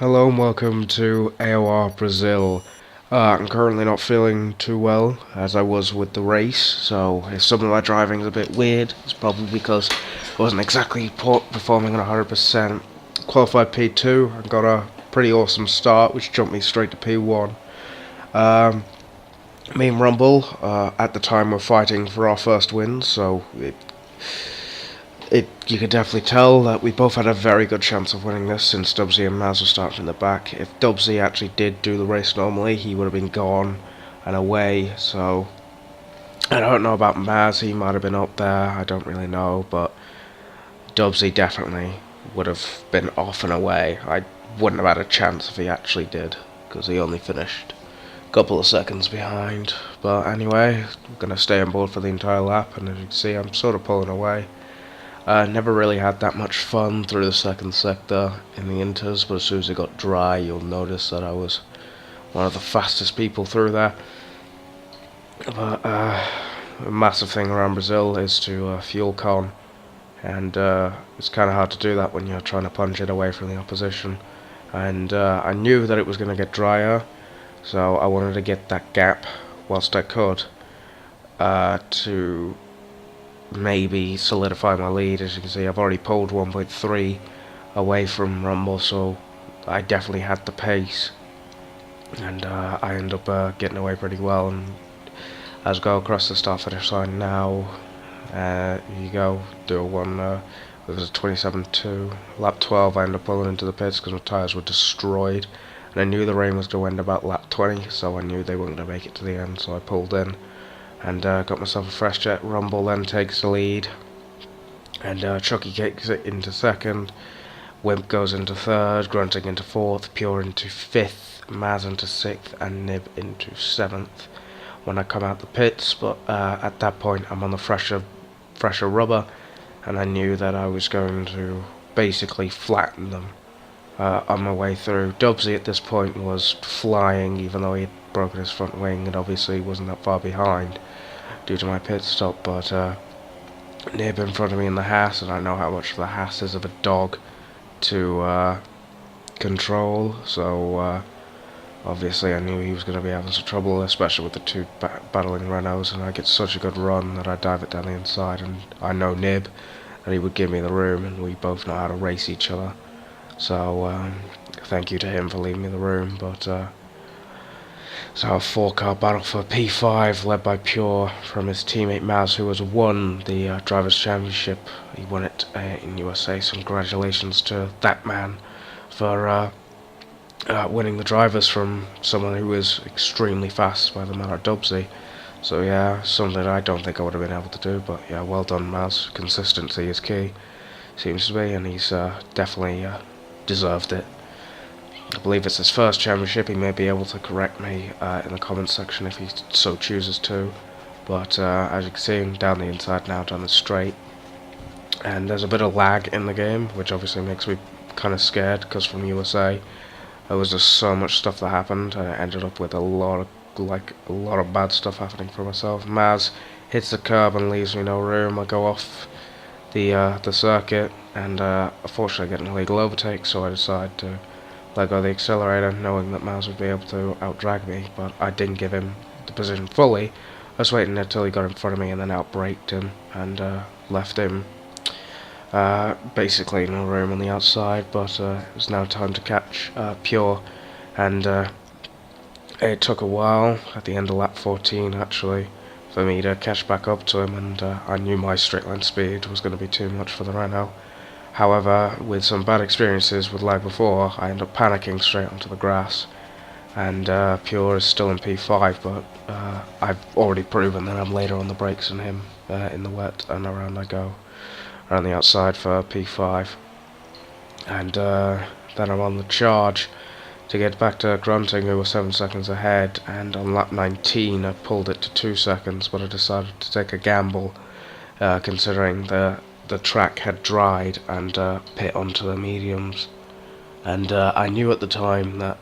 Hello and welcome to AOR Brazil. I'm currently not feeling too well as I was with the race, so if some of my driving is a bit weird, it's probably because I wasn't exactly performing at 100%. Qualified P2 and got a pretty awesome start, which jumped me straight to P1. Um, Me and Rumble at the time were fighting for our first win, so you could definitely tell that we both had a very good chance of winning this since Dubsy and Maz were starting in the back. If Dubsy actually did do the race normally, he would have been gone and away, so I don't know about Maz, he might have been up there, I don't really know, but Dubsy definitely would have been off and away. I wouldn't have had a chance if he actually did, because he only finished a couple of seconds behind. But anyway, I'm going to stay on board for the entire lap, and as you can see, I'm sort of pulling away. Never really had that much fun through the second sector in the inters, but as soon as it got dry, you'll notice that I was one of the fastest people through there. But a massive thing around Brazil is to fuel con, and it's kind of hard to do that when you're trying to punch it away from the opposition. And I knew that it was going to get drier, so I wanted to get that gap whilst I could to maybe solidify my lead. As you can see, I've already pulled 1.3 away from Rumble, so I definitely had the pace, and I end up getting away pretty well. And as I go across the start finish line now, you go do a one. It was a 27.2 lap 12. I ended up pulling into the pits because my tyres were destroyed, and I knew the rain was going to end about lap 20, so I knew they weren't going to make it to the end. So I pulled in and got myself a fresh jet. Rumble then takes the lead, and Chucky kicks it into second. Wimp goes into third, Grunting into fourth, Pure into fifth, Maz into sixth, and Nib into seventh when I come out the pits. But at that point I'm on the fresher rubber, and I knew that I was going to basically flatten them on my way through. Dubsy at this point was flying, even though he had broken his front wing, and obviously wasn't that far behind due to my pit stop. But Nib in front of me in the Haas, and I know how much the Haas is of a dog to control, so obviously I knew he was going to be having some trouble, especially with the two battling Renaults, and I get such a good run that I dive it down the inside, and I know Nib, and he would give me the room, and we both know how to race each other, so thank you to him for leaving me the room. But so a 4-car battle for P5, led by Pure from his teammate Maz, who has won the Drivers' Championship. He won it in USA, so congratulations to that man for winning the drivers from someone who is extremely fast by the man at Dubsy. So yeah, something I don't think I would have been able to do, but yeah, well done Maz. Consistency is key, seems to be, and he's definitely deserved it. I believe it's his first championship. He may be able to correct me in the comments section if he so chooses to. But as you can see, I'm down the inside now, down the straight. And there's a bit of lag in the game, which obviously makes me kind of scared, because from USA, there was just so much stuff that happened, and I ended up with a lot of bad stuff happening for myself. Maz hits the curb and leaves me no room. I go off the circuit, and unfortunately I get an illegal overtake, so I decide to let go of the accelerator, knowing that Maz would be able to outdrag me, but I didn't give him the position fully. I was waiting until he got in front of me and then outbraked him, and left him basically no room on the outside. But it was now time to catch Pure, and it took a while, at the end of lap 14 actually, for me to catch back up to him, and I knew my straight line speed was going to be too much for the Renault. However, with some bad experiences with lag before, I end up panicking straight onto the grass, and Pure is still in P5, but I've already proven that I'm later on the brakes than him in the wet, and around I go, around the outside for P5, and then I'm on the charge to get back to Grunting, who was 7 seconds ahead, and on lap 19 I pulled it to 2 seconds, but I decided to take a gamble, considering the track had dried, and pit onto the mediums. And I knew at the time that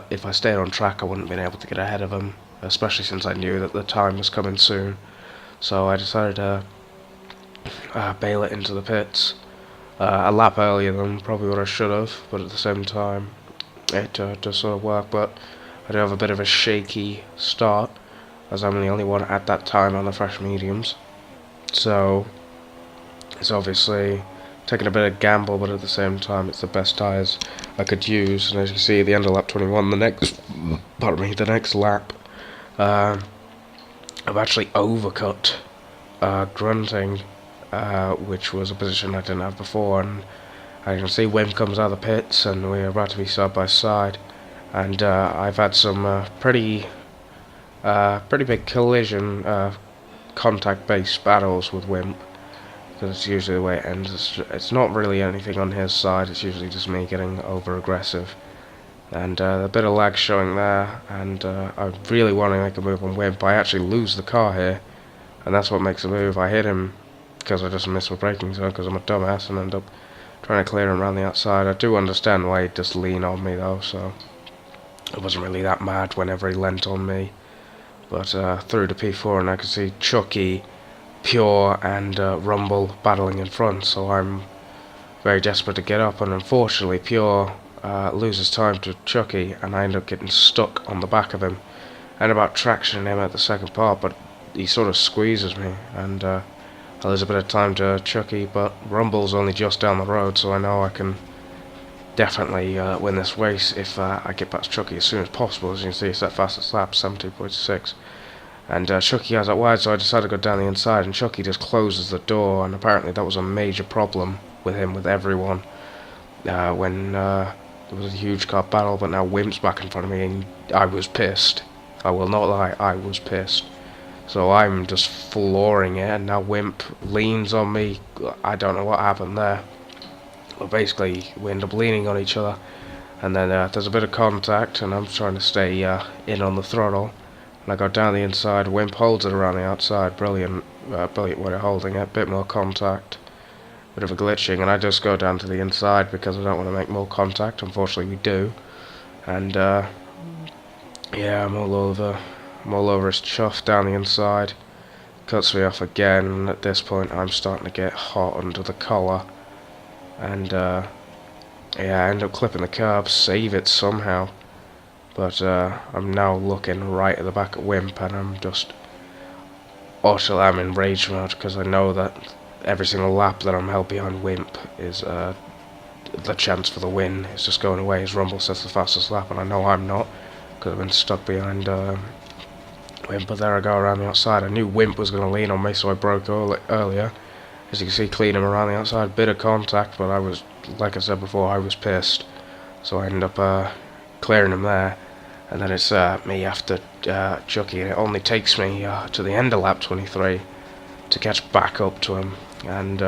if I stayed on track I wouldn't have been able to get ahead of him, especially since I knew that the time was coming soon. So I decided to bail it into the pits a lap earlier than probably what I should have, but at the same time it does sort of work, but I do have a bit of a shaky start, as I'm the only one at that time on the fresh mediums. So it's obviously taking a bit of gamble, but at the same time it's the best tyres I could use. And as you can see, at the end of lap 21, the next lap, I've actually overcut grunting, which was a position I didn't have before, and as you can see, Wim comes out of the pits and we're about to be side by side, and I've had some pretty big collision contact based battles with Wimp, because it's usually the way it ends. It's not really anything on his side, it's usually just me getting over aggressive, and a bit of lag showing there, and I really want to make a move on Wimp. I actually lose the car here, and that's what makes a move. I hit him because I just missed my braking zone because I'm a dumbass and end up trying to clear him around the outside. I do understand why he'd just lean on me though, so I wasn't really that mad whenever he leant on me. But through to P4, and I could see Chucky, Pure and Rumble battling in front, so I'm very desperate to get up, and unfortunately Pure loses time to Chucky, and I end up getting stuck on the back of him. I end up tractioning him at the second part, but he sort of squeezes me, and I lose a bit of time to Chucky, but Rumble's only just down the road, so I know I can definitely win this race if I get past Chucky as soon as possible. As you can see, it's that fastest lap, 17.6. And Chucky has that wide, so I decided to go down the inside, and Chucky just closes the door, and apparently that was a major problem with him, with everyone, when there was a huge car battle. But now Wimp's back in front of me, and I was pissed. I will not lie, I was pissed. So I'm just flooring it, and now Wimp leans on me. I don't know what happened there. But basically, we end up leaning on each other, and then there's a bit of contact, and I'm trying to stay in on the throttle. And I go down the inside, Wimp holds it around the outside. Brilliant way of holding it. Bit more contact, bit of a glitching, and I just go down to the inside because I don't want to make more contact. Unfortunately, we do, and yeah, I'm all over his chuff down the inside. Cuts me off again, and at this point I'm starting to get hot under the collar, and yeah, I end up clipping the curb, save it somehow. But I'm now looking right at the back of Wimp, and I'm in rage mode, because I know that every single lap that I'm held behind Wimp is the chance for the win is just going away as Rumble sets the fastest lap, and I know I'm not, because I've been stuck behind Wimp. But there I go around the outside. I knew Wimp was going to lean on me, so I broke earlier. As you can see, clean him around the outside, bit of contact, but I was, like I said before, I was pissed, so I ended up clearing him there. And then it's me after Chucky, and it only takes me to the end of lap 23 to catch back up to him. And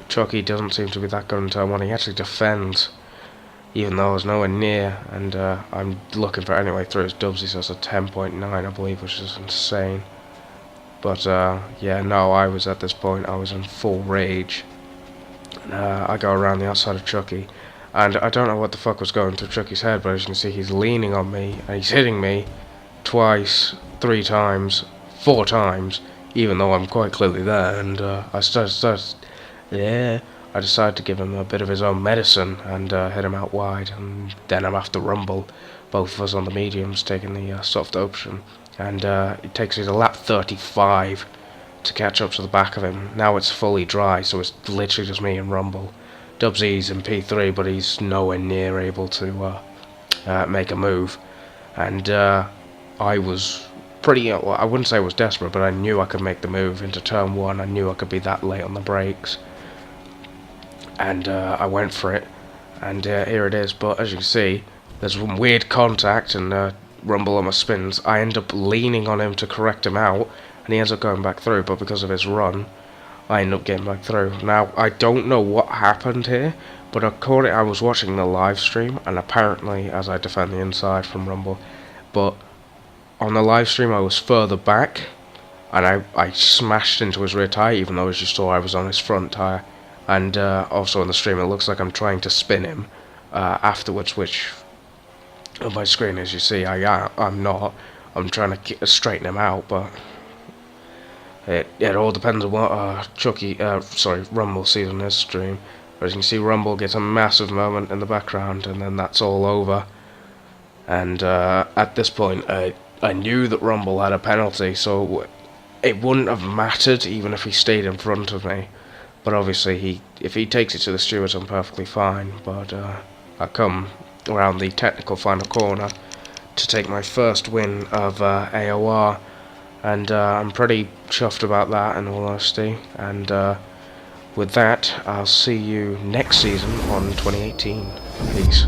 Chucky doesn't seem to be that good in turn 1. He actually defends, even though I was nowhere near, and I'm looking for it anyway through his dubs. He says a 10.9, I believe, which is insane. But yeah, no, I was at this point, I was in full rage. And I go around the outside of Chucky, and I don't know what the fuck was going through Chucky's head, but as you can see, he's leaning on me, and he's hitting me twice, 3 times, 4 times, even though I'm quite clearly there. And I decided to give him a bit of his own medicine and hit him out wide, and then I'm after Rumble, both of us on the mediums, taking the soft option, and it takes me to lap 35 to catch up to the back of him. Now it's fully dry, so it's literally just me and Rumble. Dubsy's in P3, but he's nowhere near able to make a move, and I was pretty, well, I wouldn't say I was desperate, but I knew I could make the move into turn 1. I knew I could be that late on the brakes, and I went for it, and here it is. But as you can see, there's some weird contact, and Rumble on my spins. I end up leaning on him to correct him out, and he ends up going back through, but because of his run, I end up getting back through. Now, I don't know what happened here, but I was watching the live stream, and apparently, as I defend the inside from Rumble, but on the live stream I was further back, and I smashed into his rear tyre, even though, as you saw, I was on his front tyre. And also on the stream, it looks like I'm trying to spin him afterwards, which on my screen, as you see, I'm not. I'm trying to straighten him out, but it all depends on what Rumble sees on his stream. As you can see, Rumble gets a massive moment in the background, and then that's all over. And at this point, I knew that Rumble had a penalty, so it wouldn't have mattered even if he stayed in front of me. But obviously, if he takes it to the stewards, I'm perfectly fine. But I come around the technical final corner to take my first win of AOR, and I'm pretty chuffed about that, in all honesty. And with that, I'll see you next season on 2018. Peace.